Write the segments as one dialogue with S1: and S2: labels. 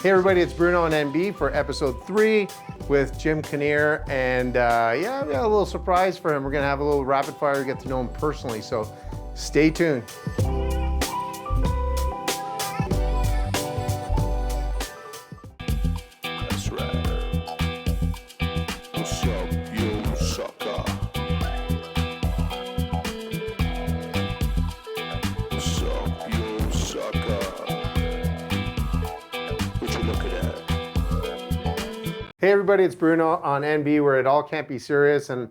S1: Hey everybody, it's Bruno on NB for episode 3 with Jim Kinnear, and yeah, we got a little surprise for him. We're gonna have a little rapid fire, get to know him personally, so stay tuned.
S2: That's right. What's up, you sucker? What's up, you sucker? What you looking at?
S1: Hey everybody, it's Bruno on NB where it all can't be serious, and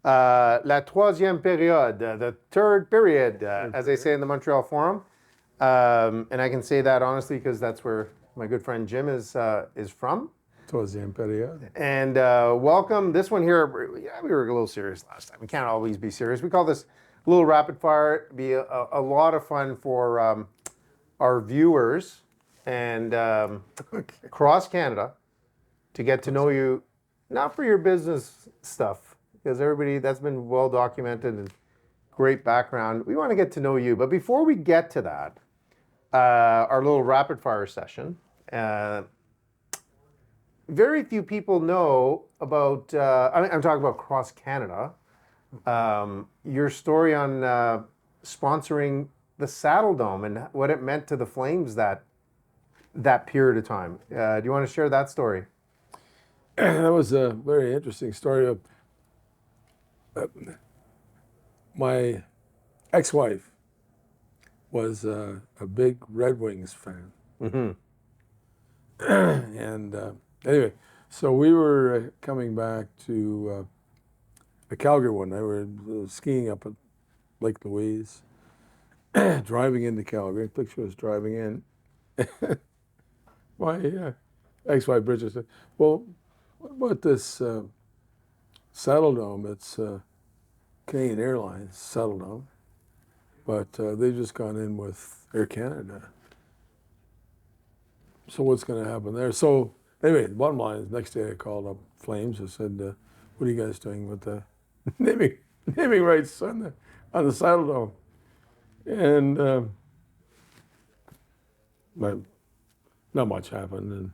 S1: la troisième période, the third period, as they say in the Montreal Forum. And I can say that honestly because that's where my good friend Jim is from.
S3: Troisième période.
S1: And welcome. This one here, yeah, we were a little serious last time. We can't always be serious. We call this a little rapid fire. It'd be a lot of fun for our viewers and across Canada to get to know you, not for your business stuff, because everybody, that's been well documented and great background. We want to get to know you. But before we get to that, our little rapid fire session, very few people know about, I'm talking about across Canada, your story on sponsoring the Saddledome and what it meant to the Flames that period of time. Do you want to share that story?
S3: That was a very interesting story. My ex-wife was a big Red Wings fan.
S1: Mm-hmm.
S3: And anyway, so we were coming back to the Calgary one night. We were skiing up at Lake Louise, driving into Calgary. Picture was driving in. My ex-wife Bridget said, "Well, what about this Saddledome? It's Canadian Airlines Saddledome, but they've just gone in with Air Canada. So what's going to happen there?" So anyway, the bottom line is, next day I called up Flames and said, "What are you guys doing with the naming rights on the Saddledome?" And not much happened. And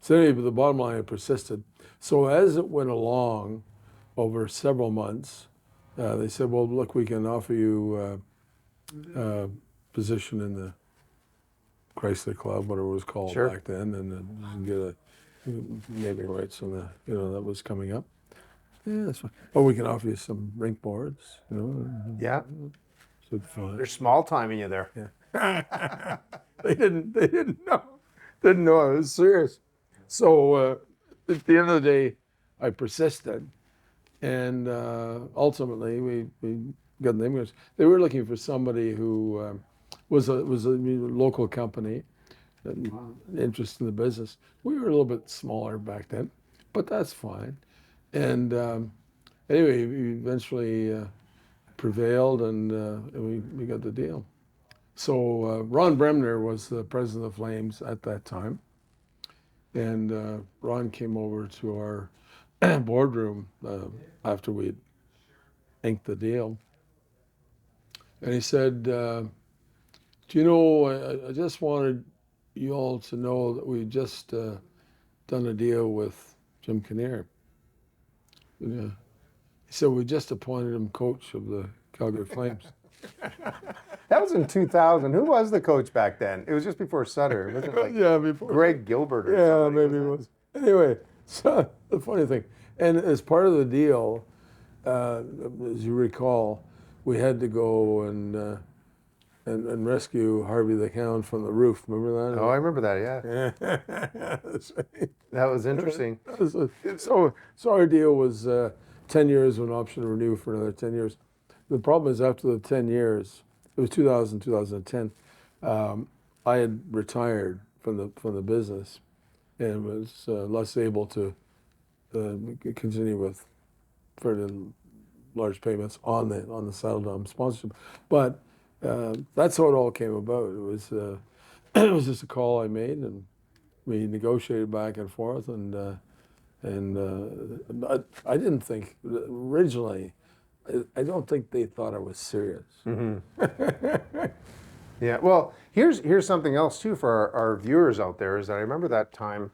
S3: so anyway, but the bottom line, I persisted. So as it went along over several months, they said, "Well, look, we can offer you a position in the Chrysler Club," whatever it was called
S1: Sure.
S3: back then, and then you can get a naming rights on the, that was coming up. Yeah, that's fine. "Oh, we can offer you some rink boards,
S1: Yeah,
S3: So fine.
S1: they're small timing you there.
S3: Yeah. They didn't know I was serious. So at the end of the day, I persisted, and ultimately we got the name. They were looking for somebody who was a local company, interest in the business. We were a little bit smaller back then, but that's fine. And anyway, we eventually prevailed, and we got the deal. So Ron Bremner was the president of the Flames at that time, and Ron came over to our boardroom after we'd inked the deal, and he said, "Do you know, I just wanted you all to know that we just done a deal with Jim Kinnear." Yeah. He said, "We just appointed him coach of the Calgary Flames."
S1: That was in 2000. Who was the coach back then? It was just before Sutter. Wasn't it like
S3: Yeah, before.
S1: Greg Gilbert or
S3: Yeah,
S1: something?
S3: maybe it was. Anyway, so the funny thing, and as part of the deal, as you recall, we had to go and rescue Harvey the Hound from the roof. Remember that?
S1: Oh, I remember that, yeah.
S3: Yeah. That's right.
S1: That was interesting.
S3: So our deal was 10 years with an option to renew for another 10 years. The problem is, after the 10 years, it was 2010, I had retired from the business and was less able to continue with fairly large payments on the Saddledome sponsorship. But that's how it all came about. It was it was just a call I made, and we negotiated back and forth, and I didn't think originally. I don't think they thought I was serious.
S1: Mm-hmm. Yeah. Well, here's something else too for our viewers out there is that I remember that time,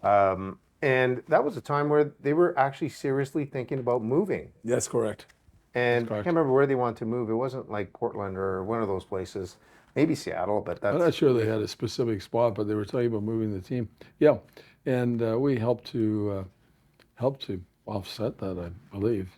S1: and that was a time where they were actually seriously thinking about moving.
S3: That's correct.
S1: And I
S3: correct.
S1: can't remember where they wanted to move. It wasn't like Portland or one of those places. Maybe Seattle, but
S3: I'm
S1: that's
S3: not sure they had a specific spot, but they were talking about moving the team. Yeah, and we helped to offset that, I believe.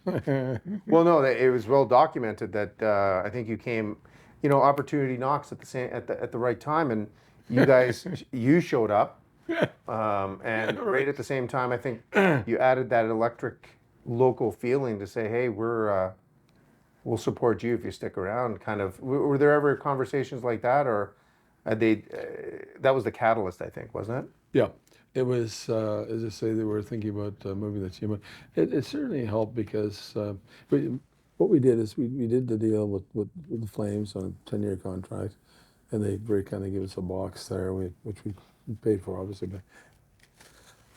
S1: well, no, it was well documented that I think you came, opportunity knocks at the right time, and you guys you showed up, and right at the same time, I think you added that electric local feeling to say, hey, we'll support you if you stick around. Kind of, were there ever conversations like that, or that was the catalyst, I think, wasn't it?
S3: Yeah, it was, as I say, they were thinking about moving the team. It certainly helped because what we did is we did the deal with the Flames on a 10-year contract, and they very kind of give us a box there, which we paid for, obviously.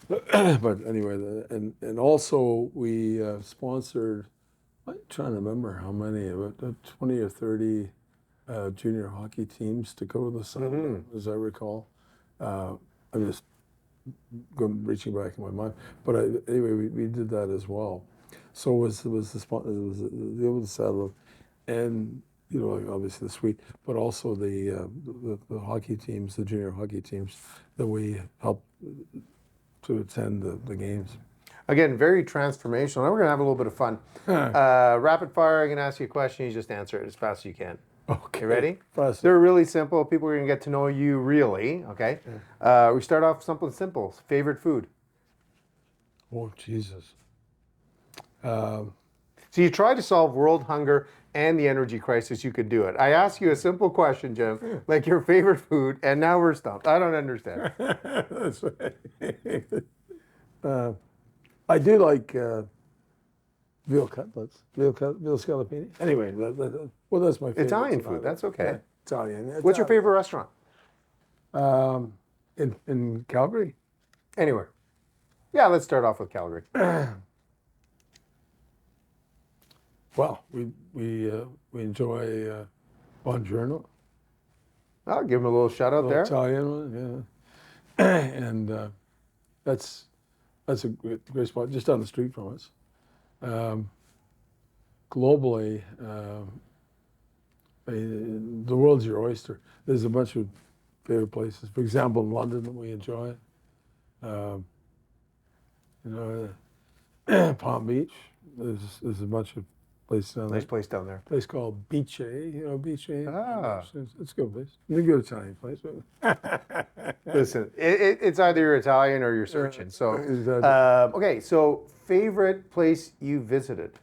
S3: But anyway, and also we sponsored, I'm trying to remember how many, about 20 or 30 junior hockey teams to go to the Saddledome, as I recall. I'm just reaching back in my mind, but anyway, we did that as well. So it was the deal with the Saddledome, and like obviously the suite, but also the hockey teams, the junior hockey teams that we helped to attend the games.
S1: Again, very transformational. Now we're gonna have a little bit of fun. Rapid fire. I'm gonna ask you a question. You just answer it as fast as you can.
S3: Okay.
S1: You ready?
S3: Fast.
S1: They're really simple. People are gonna get to know you really. Okay. We start off something simple. Favorite food.
S3: Oh Jesus.
S1: So you try to solve world hunger and the energy crisis. You could do it. I ask you a simple question, Jim, like your favorite food, and now we're stumped. I don't understand.
S3: That's right. I do like veal cutlets, veal scallopini. Anyway, well, that's my favorite.
S1: Italian food. That's okay.
S3: Yeah, Italian.
S1: What's your favorite restaurant?
S3: In Calgary?
S1: Anywhere. Yeah, let's start off with Calgary.
S3: Well, we enjoy Buongiorno.
S1: I'll give him a little shout out there.
S3: Italian one, yeah. And that's a great spot just down the street from us. Globally, the world's your oyster. There's a bunch of favorite places. For example, in London that we enjoy. Palm Beach. There's a bunch of places down there.
S1: Nice place down there.
S3: A place called Beach A. Beach A.
S1: Ah.
S3: It's a good place. It's a good Italian place.
S1: Listen, it's either you're Italian or you're searching. So, okay. So, favorite place you visited?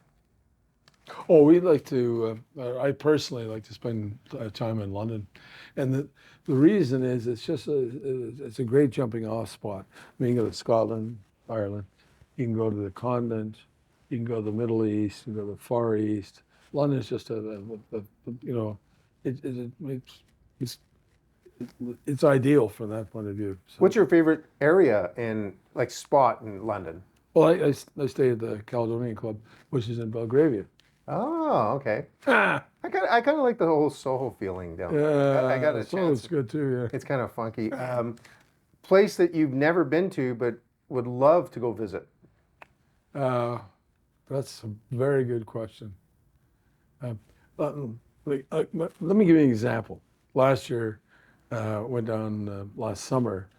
S3: Oh, we like to. I personally like to spend time in London, and the reason is it's a great jumping off spot. I mean, you can go to Scotland, Ireland, you can go to the continent, you can go to the Middle East, you can go to the Far East. London is just it's ideal from that point of view. So.
S1: What's your favorite area like spot in London?
S3: Well, I stay at the Caledonian Club, which is in Belgravia.
S1: Oh, okay. I kind of like the whole Soho feeling down there. I got a chance.
S3: It's good too. Yeah.
S1: It's kind of funky. Place that you've never been to but would love to go visit.
S3: That's a very good question. Let me give you an example. Last year, went down last summer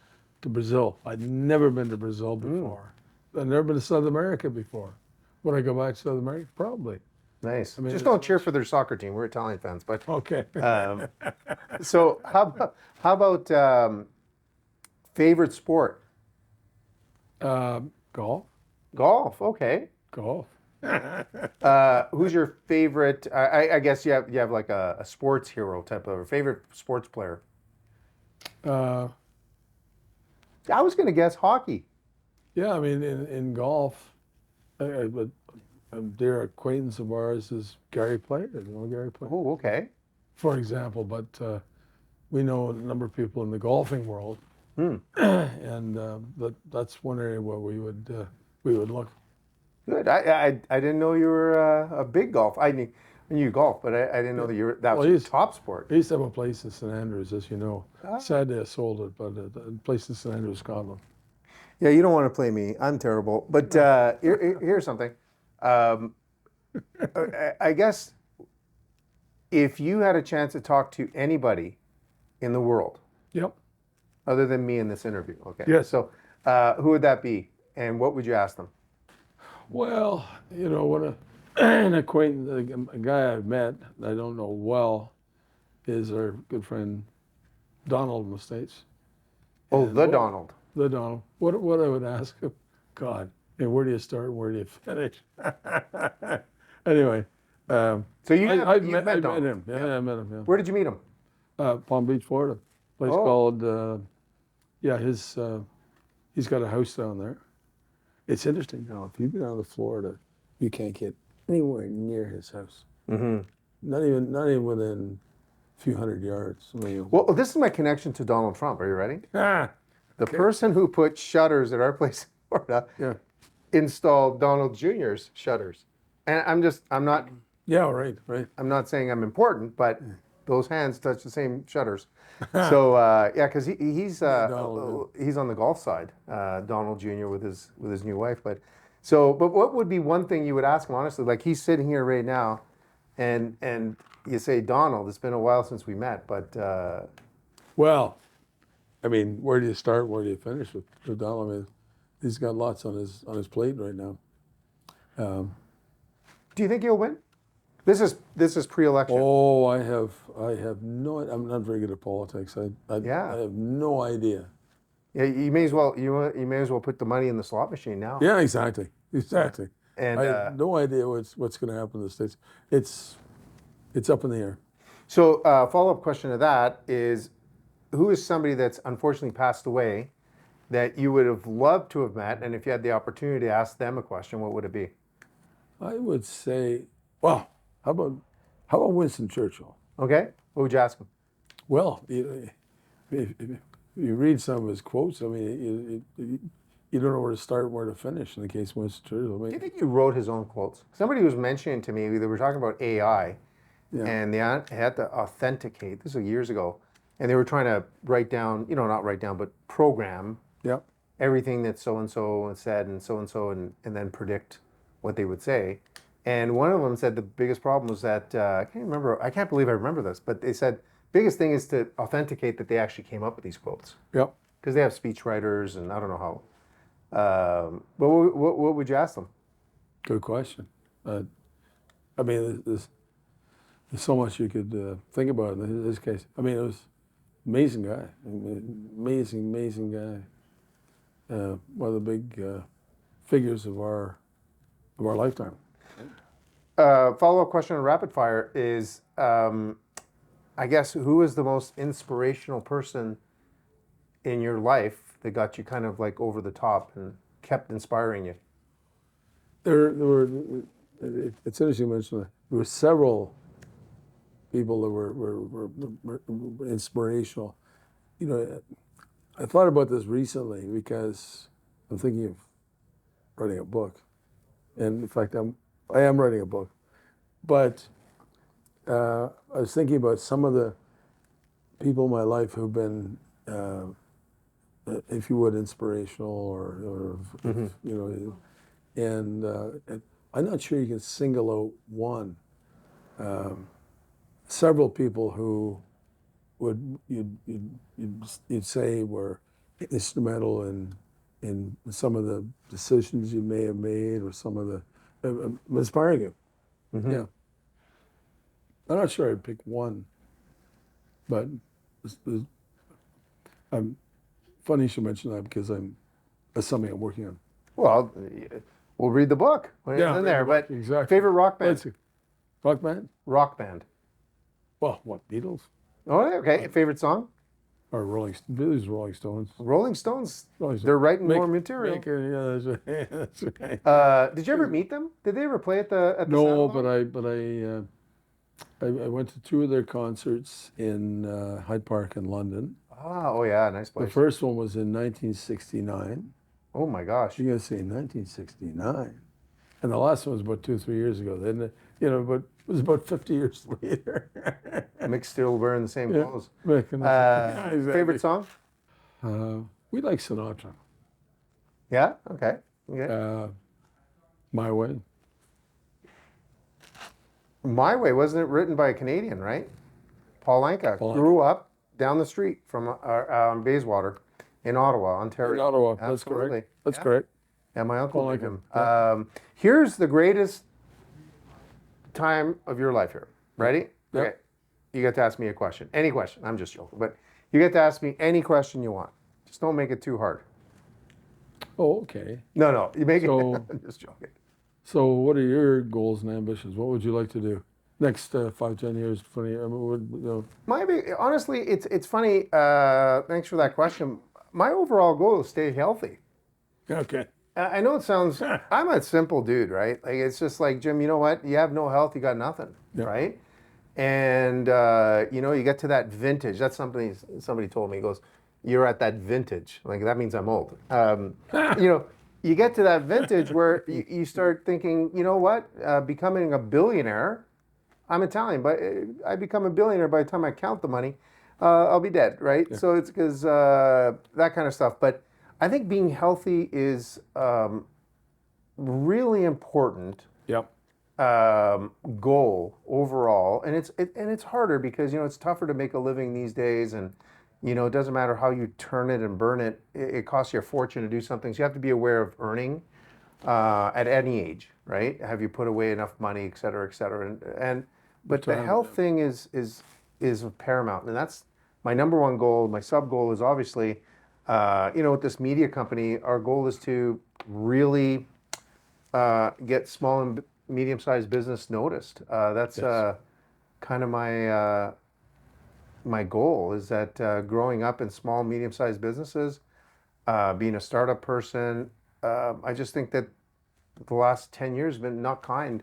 S3: to Brazil. I'd never been to Brazil before. I'd never been to South America before. Would I go back to South America? Probably.
S1: Nice. Just don't cheer for their soccer team. We're Italian fans, but
S3: okay.
S1: So how about favorite sport?
S3: Golf.
S1: Golf. Okay.
S3: Golf.
S1: Who's your favorite? I guess you have like a sports hero type of favorite sports player. I was going to guess hockey.
S3: Yeah, I mean in golf, a dear acquaintance of ours is Gary Player. You know Gary Player?
S1: Oh, okay.
S3: For example, but we know a number of people in the golfing world, and that's one area where we would look.
S1: Good. I didn't know you were a big golf. I knew you golf, but I didn't know that that was
S3: Well,
S1: your
S3: he's-
S1: top sport.
S3: I used to have a place in St Andrews, as you know.
S1: Ah.
S3: Sadly, I sold it, but a place in St Andrews, Scotland.
S1: Yeah, you don't want to play me. I'm terrible. But here's something. I guess if you had a chance to talk to anybody in the world,
S3: Yep.
S1: other than me in this interview, okay?
S3: Yes.
S1: So who would that be, and what would you ask them?
S3: Well, you know, when an acquaintance, a guy I've met that I don't know well, is our good friend Donald in the States.
S1: Oh,
S3: And
S1: the
S3: what-
S1: Donald.
S3: The Donald. What I would ask him, God, and where do you start and where do you finish? Anyway,
S1: So you've met
S3: I've met
S1: Donald.
S3: him. Yeah, I met him. Yeah.
S1: Where did you meet him?
S3: Palm Beach, Florida. Place
S1: Oh.
S3: called, he's got a house down there. It's interesting now. If you go down to Florida, you can't get anywhere near his house.
S1: Mm-hmm.
S3: Not even within a few hundred yards. I mean,
S1: Well, this is my connection to Donald Trump. Are you ready?
S3: ah,
S1: The person who put shutters at our place in Florida
S3: yeah,
S1: installed Donald Jr.'s shutters. And I'm
S3: yeah, right.
S1: not saying I'm important, but those hands touch the same shutters. So yeah, because he's
S3: Donald,
S1: he's on the golf side, Donald Jr. with his new wife. But what would be one thing you would ask him honestly? Like he's sitting here right now, and you say, Donald, it's been a while since we met, but
S3: Well, I mean, where do you start? Where do you finish with Donald? I mean, he's got lots on his plate right now.
S1: do you think he'll win? This is pre-election.
S3: Oh, I have no. I'm not very good at politics.
S1: Yeah.
S3: I have no idea.
S1: Yeah, you may as well put the money in the slot machine now.
S3: Yeah, exactly.
S1: And
S3: I have no idea what's going to happen in the States. It's up in the air.
S1: so follow-up question to that is, who is somebody that's unfortunately passed away that you would have loved to have met, and if you had the opportunity to ask them a question, what would it be?
S3: I would say, well, how about Winston Churchill?
S1: Okay, what would you ask him?
S3: Well, if you read some of his quotes, I mean, you don't know where to start and where to finish in the case of Winston Churchill. I
S1: Do you
S3: mean,
S1: think you wrote his own quotes? Somebody was mentioning to me, they were talking about AI,
S3: Yeah.
S1: and they had to authenticate, this was years ago, and they were trying to write down, not write down, but program
S3: yeah,
S1: everything that so-and-so said and then predict what they would say. And one of them said the biggest problem was that, I can't believe I remember this, but they said, biggest thing is to authenticate that they actually came up with these quotes.
S3: yeah.
S1: Because they have speech writers and I don't know how. But what would you ask them?
S3: Good question. I mean, there's so much you could think about in this case. I mean, it was amazing guy, amazing guy. One of the big figures of our lifetime.
S1: Follow-up question on rapid fire is, I guess, who is the most inspirational person in your life that got you kind of like over the top and kept inspiring you?
S3: There were. It's interesting you mention that. There were several people that were inspirational. You know, I thought about this recently because I'm thinking of writing a book, and in fact, I am writing a book. But I was thinking about some of the people in my life who've been, if you would, inspirational, or and I'm not sure you can single out one. Several people who you'd say were instrumental in some of the decisions you may have made, or some of the inspiring you.
S1: Mm-hmm.
S3: Yeah. I'm not sure I'd pick one, but I'm funny you should mention that because that's something I'm working on.
S1: Well, we'll read the book when it's in
S3: read
S1: there.
S3: the book,
S1: But
S3: exactly.
S1: favorite rock band?
S3: Let's see. Rock band?
S1: Rock band.
S3: Well, what, Beatles?
S1: Oh, okay. Favorite song?
S3: Or Beatles, Rolling Stones.
S1: Rolling Stones.
S3: Rolling Stones.
S1: They're writing more material.
S3: Yeah, that's right. That's right.
S1: Did you ever meet them? Did they ever play at the
S3: No,
S1: Saddledome?
S3: but I went to two of their concerts in Hyde Park in London.
S1: Oh yeah, nice
S3: The
S1: place.
S3: first one was in 1969.
S1: Oh my gosh.
S3: You're gonna say 1969, and the last one was about 2-3 years ago. Then but was about 50 years later.
S1: Mick's still wearing the same clothes.
S3: Mick and yeah, exactly.
S1: Favorite song?
S3: We like Sinatra.
S1: Yeah. Okay.
S3: My Way.
S1: My Way, wasn't it written by a Canadian, right? Paul Anka
S3: Paul
S1: grew up down the street from Bayswater in Ottawa, Ontario.
S3: In Ottawa, that's
S1: Absolutely.
S3: correct. That's
S1: Yeah.
S3: correct.
S1: And my uncle
S3: Paul
S1: did
S3: Anka,
S1: him. Here's the greatest time of your life here. Ready?
S3: Yeah.
S1: Okay. You get to ask me a question. Any question. I'm just joking. But you get to ask me any question you want. Just don't make it too hard.
S3: Oh, okay.
S1: No. You make
S3: So-
S1: it. I'm just joking.
S3: So what are your goals and ambitions? What would you like to do next 5, 10 years, 20 years? I mean,
S1: Honestly, it's funny. Thanks for that question. My overall goal is stay healthy.
S3: Okay.
S1: I know it sounds. I'm a simple dude, right? Like it's just like Jim. You know what? You have no health, you got nothing,
S3: Yeah.
S1: right? And you get to that vintage. That's something somebody told me. He goes, "You're at that vintage." Like that means I'm old. You get to that vintage where you start thinking, you know what? Becoming a billionaire. I'm Italian, but I become a billionaire by the time I count the money, I'll be dead, right? Yeah. So it's because that kind of stuff. But I think being healthy is really important
S3: Yep.
S1: goal overall, and it's harder because it's tougher to make a living these days, and it doesn't matter how you turn it and burn it. It costs you a fortune to do something. So you have to be aware of earning at any age, right? Have you put away enough money, et cetera, but the health thing is paramount, and that's my number one goal. My sub goal is obviously, with this media company, our goal is to really get small and medium-sized business noticed. That's
S3: Yes.
S1: kind of my goal is that growing up in small, medium-sized businesses, being a startup person, I just think that the last 10 years have been not kind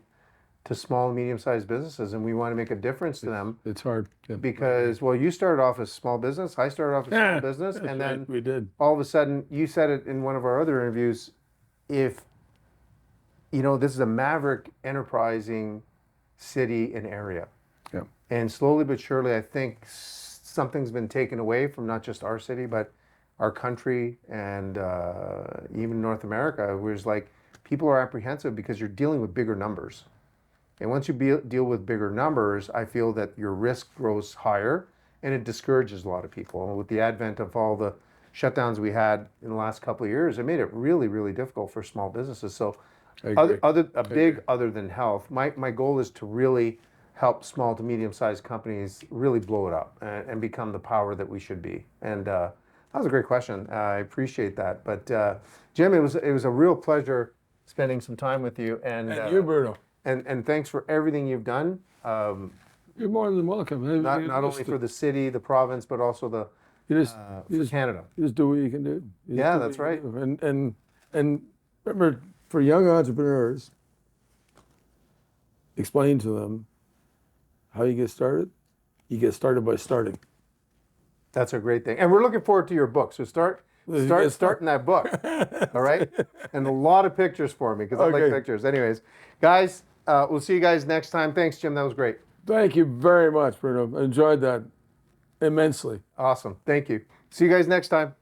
S1: to small and medium-sized businesses, and we want to make a difference to them.
S3: It's hard. Yeah.
S1: Because, well, you started off as small business, I started off as small business,
S3: That's
S1: and
S3: right,
S1: then
S3: we did.
S1: all of a sudden, you said it in one of our other interviews, if, this is a maverick enterprising city and area.
S3: Yeah.
S1: And slowly but surely, I think something's been taken away from not just our city, but our country and even North America, where it's like people are apprehensive because you're dealing with bigger numbers. And once you deal with bigger numbers, I feel that your risk grows higher and it discourages a lot of people. And with the advent of all the shutdowns we had in the last couple of years, it made it really, really difficult for small businesses. So other than health, my goal is to really help small to medium-sized companies really blow it up and become the power that we should be. And that was a great question. I appreciate that. But Jim, it was a real pleasure spending some time with you. And
S3: you, Bruno.
S1: And thanks for everything you've done.
S3: You're more than welcome.
S1: Not only for the city, the province, but also for Canada.
S3: You just do what you can do.
S1: Yeah, that's right.
S3: And remember, for young entrepreneurs, explain to them how you get started. You get started by starting.
S1: That's a great thing. And we're looking forward to your book. So starting that book. All right? And a lot of pictures for me because I like pictures. Anyways, guys, we'll see you guys next time. Thanks, Jim. That was great.
S3: Thank you very much, Bruno. I enjoyed that immensely.
S1: Awesome. Thank you. See you guys next time.